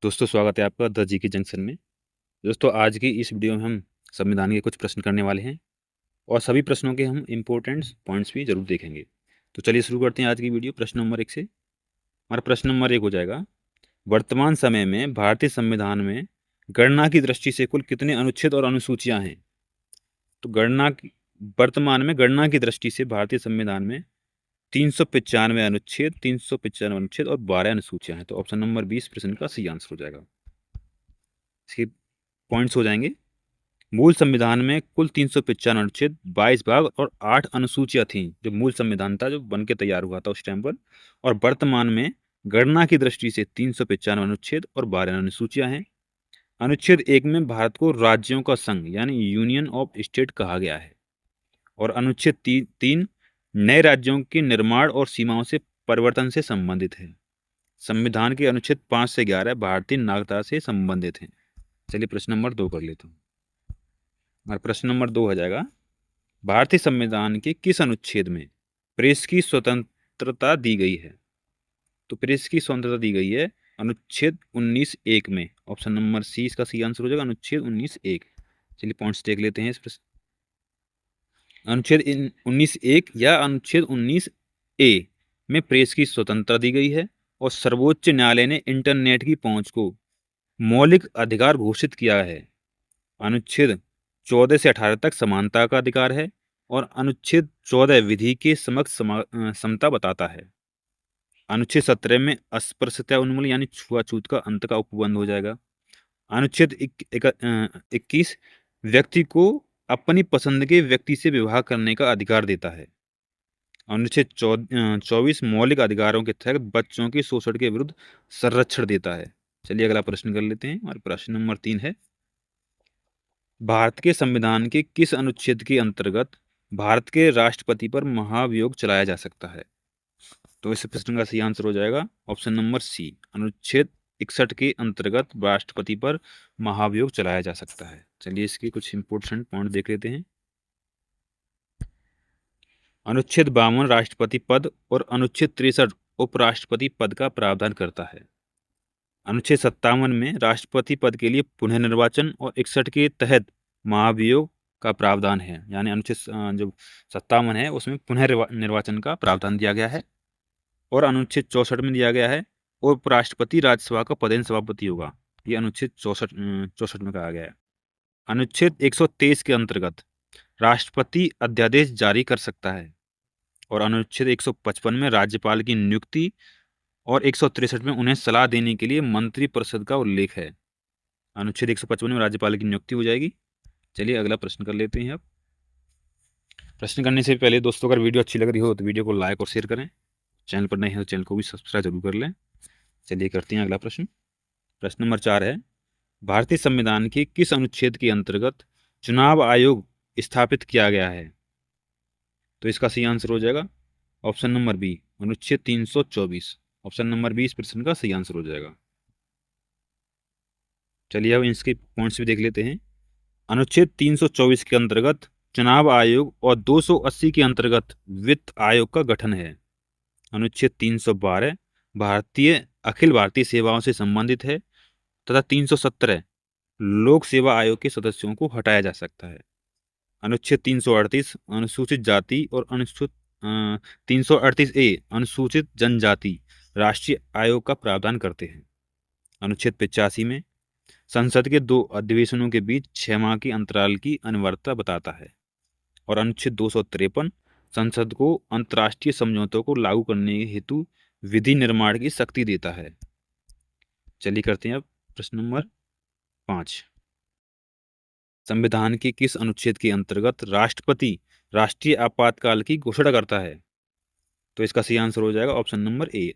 दोस्तों स्वागत है आपका द जीके जंक्शन में। दोस्तों आज की इस वीडियो में हम संविधान के कुछ प्रश्न करने वाले हैं और सभी प्रश्नों के हम इम्पोर्टेंट पॉइंट्स भी जरूर देखेंगे। तो चलिए शुरू करते हैं आज की वीडियो प्रश्न नंबर 1 से। हमारा प्रश्न नंबर 1 हो जाएगा, वर्तमान समय में भारतीय संविधान में गणना की दृष्टि से कुल कितने अनुच्छेद और अनुसूचियां हैं? तो वर्तमान में गणना की दृष्टि से भारतीय संविधान में 395 अनुच्छेद और 12 अनुसूचियां हैं। तो ऑप्शन नंबर 20 प्रश्न का सही आंसर हो जाएगा। इसके पॉइंट्स हो जाएंगे, मूल संविधान में कुल 395 अनुच्छेद, 22 भाग और 8 अनुसूचियां थीं। जो मूल संविधान था जो बन के तैयार हुआ था उस टाइम पर, और वर्तमान में गणना की दृष्टि से 395 अनुच्छेद और 12 अनुसूचियां हैं। अनुच्छेद 1 में भारत को राज्यों का संघ यानी यूनियन ऑफ स्टेट कहा गया है, और अनुच्छेद 3 नए राज्यों के निर्माण और सीमाओं से परिवर्तन से संबंधित है। संविधान के अनुच्छेद 5 से 11 भारतीय नागरिकता से संबंधित हैं। चलिए प्रश्न नंबर 2 कर लेता हूँ। हमारा प्रश्न नंबर 2 हो जाएगा, भारतीय संविधान के किस अनुच्छेद में प्रेस की स्वतंत्रता दी गई है? तो प्रेस की स्वतंत्रता दी गई है अनुच्छेद 19(1) में। ऑप्शन नंबर सी इसका सही आंसर हो जाएगा, अनुच्छेद 19(1). चलिए पॉइंट्स देख लेते हैं इस प्रश्न। अनुच्छेद 19(1) या अनुच्छेद 19(a) में प्रेस की स्वतंत्रता दी गई है, और सर्वोच्च न्यायालय ने इंटरनेट की पहुंच को मौलिक अधिकार घोषित किया है। अनुच्छेद 14 से 18 तक समानता का अधिकार है, और अनुच्छेद 14 विधि के समक्ष समता बताता है। अनुच्छेद 17 में अस्पृश्यता उन्मूलन यानी छुआछूत का अंत का उपबंध हो जाएगा। अनुच्छेद 21 व्यक्ति को अपनी पसंद के व्यक्ति से विवाह करने का अधिकार देता है। अनुच्छेद 24 मौलिक अधिकारों के तहत बच्चों के शोषण के विरुद्ध संरक्षण देता है। चलिए अगला प्रश्न कर लेते हैं। हमारा प्रश्न नंबर 3 है, भारत के संविधान के किस अनुच्छेद के अंतर्गत भारत के राष्ट्रपति पर महाभियोग चलाया जा सकता है? तो इस प्रश्न का सही आंसर हो जाएगा ऑप्शन नंबर सी, अनुच्छेद 61 के अंतर्गत राष्ट्रपति पर महाभियोग चलाया जा सकता है। चलिए इसके कुछ इंपोर्टेंट पॉइंट देख लेते हैं। अनुच्छेद 52 राष्ट्रपति पद और अनुच्छेद 63 उपराष्ट्रपति पद का प्रावधान करता है। अनुच्छेद 57 में राष्ट्रपति पद के लिए पुनः निर्वाचन और 61 के तहत महाभियोग का प्रावधान है। यानी अनुच्छेद जो 57 है उसमें पुनः निर्वाचन का प्रावधान दिया गया है, और अनुच्छेद 64 में दिया गया है उपराष्ट्रपति राज्यसभा का पदेन सभापति होगा। ये अनुच्छेद 64 में कहा गया है। अनुच्छेद 123 के अंतर्गत राष्ट्रपति अध्यादेश जारी कर सकता है, और अनुच्छेद 155 में राज्यपाल की नियुक्ति और 163 में उन्हें सलाह देने के लिए मंत्रिपरिषद का उल्लेख है। अनुच्छेद 155 में राज्यपाल की नियुक्ति हो जाएगी। चलिए अगला प्रश्न कर लेते हैं। अब प्रश्न करने से पहले दोस्तों, अगर वीडियो अच्छी लग रही हो तो वीडियो को लाइक और शेयर करें। चैनल पर नए हैं तो चैनल को भी सब्सक्राइब जरूर कर लें। चलिए करते हैं अगला प्रश्न। प्रश्न नंबर 4 है, भारतीय संविधान के किस अनुच्छेद के अंतर्गत चुनाव आयोग स्थापित किया गया है? तो इसका सही आंसर हो जाएगा ऑप्शन नंबर बी, अनुच्छेद 324। ऑप्शन नंबर 20 प्रश्न का सही आंसर हो जाएगा। चलिए अब इसके पॉइंट्स भी देख लेते हैं। अनुच्छेद 324 के अंतर्गत चुनाव आयोग और 280 के अंतर्गत वित्त आयोग का गठन है। अनुच्छेद 312 अखिल भारतीय सेवाओं से संबंधित है, तथा 317 लोक सेवा आयोग के सदस्यों को हटाया जा सकता है। अनुच्छेद 338 अनुसूचित जाति और 338A अनुसूचित जनजाति राष्ट्रीय आयोग का प्रावधान करते हैं। अनुच्छेद 85 में संसद के 2 अधिवेशनों के बीच 6 माह के अंतराल की अनिवार्यता बताता है, और अनुच्छेद 253 संसद को अंतर्राष्ट्रीय समझौतों को लागू करने हेतु विधि निर्माण की शक्ति देता है। चलिए करते हैं अब प्रश्न नंबर 5। संविधान के किस अनुच्छेद के अंतर्गत राष्ट्रपति राष्ट्रीय आपातकाल की घोषणा करता है? तो इसका सही आंसर हो जाएगा ऑप्शन नंबर ए,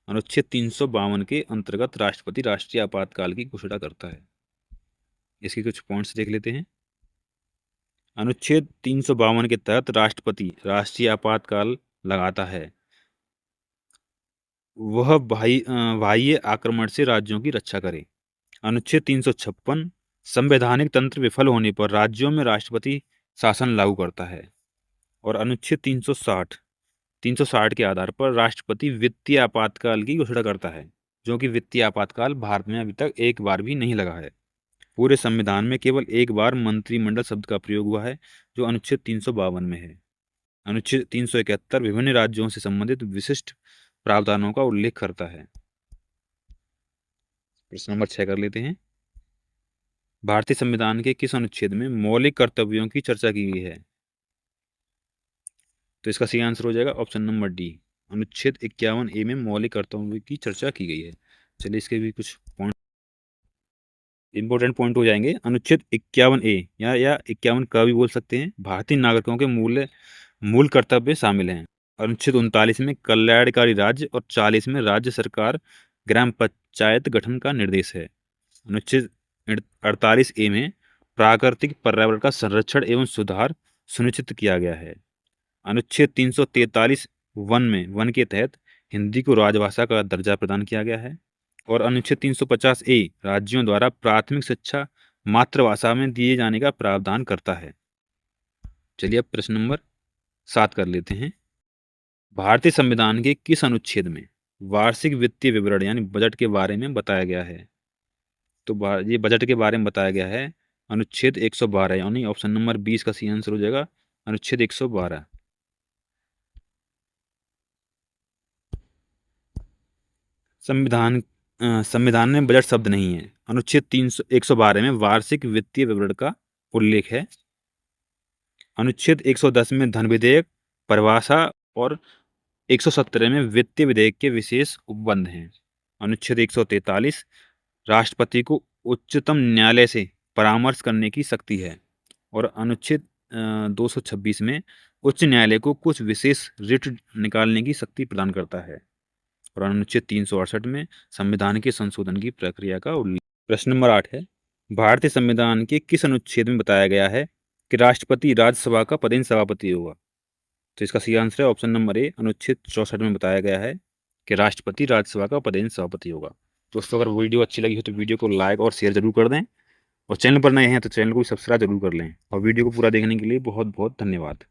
अनुच्छेद 352 के अंतर्गत राष्ट्रपति राष्ट्रीय आपातकाल की घोषणा करता है। इसके कुछ पॉइंट्स देख लेते हैं। अनुच्छेद 352 के तहत राष्ट्रपति राष्ट्रीय आपातकाल लगाता है। वह बाह्य आक्रमण से राज्यों की रक्षा करे। अनुच्छेद 356 संवैधानिक तंत्र विफल होने पर राज्यों में राष्ट्रपति शासन लागू करता है, और अनुच्छेद 360 के आधार पर राष्ट्रपति वित्तीय आपातकाल की घोषणा करता है। जो कि वित्तीय आपातकाल भारत में अभी तक एक बार भी नहीं लगा है। पूरे संविधान में केवल एक बार मंत्रिमंडल शब्द का प्रयोग हुआ है, जो अनुच्छेद 352 में है। अनुच्छेद 371 विभिन्न राज्यों से संबंधित विशिष्ट प्रावधानों का उल्लेख करता है। प्रश्न नंबर 6 कर लेते हैं। भारतीय संविधान के किस अनुच्छेद में मौलिक कर्तव्यों की चर्चा की गई है? तो इसका सही आंसर हो जाएगा ऑप्शन नंबर डी, अनुच्छेद 51A में मौलिक कर्तव्यों की चर्चा की गई है। चलिए इसके भी कुछ पॉइंट, इंपॉर्टेंट पॉइंट हो जाएंगे। अनुच्छेद 51A या 51 का भी बोल सकते हैं, भारतीय नागरिकों के मूल कर्तव्य शामिल हैं। अनुच्छेद 39 में कल्याणकारी राज्य और 40 में राज्य सरकार ग्राम पंचायत गठन का निर्देश है। अनुच्छेद 48A में प्राकृतिक पर्यावरण का संरक्षण एवं सुधार सुनिश्चित किया गया है। अनुच्छेद 343 वन के तहत हिंदी को राजभाषा का दर्जा प्रदान किया गया है। और अनुच्छेद 350A राज्यों द्वारा प्राथमिक शिक्षा मातृभाषा में दिए जाने का प्रावधान करता है। चलिए अब प्रश्न नंबर 7 कर लेते हैं। भारतीय संविधान के किस अनुच्छेद में वार्षिक वित्तीय विवरण यानी बजट के बारे में बताया गया है? तो ये बजट के बारे में बताया गया है अनुच्छेद 112, यानी ऑप्शन नंबर 20 का सही आंसर हो जाएगा अनुच्छेद 112। संविधान में बजट शब्द नहीं है। अनुच्छेद 112 में वार्षिक वित्तीय विवरण का उल्लेख है। अनुच्छेद 110 में धन विधेयक, परिभाषा और 117 में वित्तीय विधेयक के विशेष उपबंध हैं। अनुच्छेद 143 राष्ट्रपति को उच्चतम न्यायालय से परामर्श करने की शक्ति है। और अनुच्छेद 226 में उच्च न्यायालय को कुछ विशेष रिट निकालने की शक्ति प्रदान करता है। और अनुच्छेद 368 में संविधान के संशोधन की प्रक्रिया का उल्लेख। प्रश्न नंबर 8 है, भारतीय संविधान के किस अनुच्छेद में बताया गया है कि राष्ट्रपति राज्यसभा का पदेन सभापति होगा? तो इसका सही आंसर है ऑप्शन नंबर ए, अनुच्छेद 64 में बताया गया है कि राष्ट्रपति राज्यसभा का पदेन सभापति होगा। दोस्तों अगर वीडियो अच्छी लगी हो तो वीडियो को लाइक और शेयर जरूर कर दें, और चैनल पर नए हैं तो चैनल को सब्सक्राइब जरूर कर लें। और वीडियो को पूरा देखने के लिए बहुत बहुत धन्यवाद।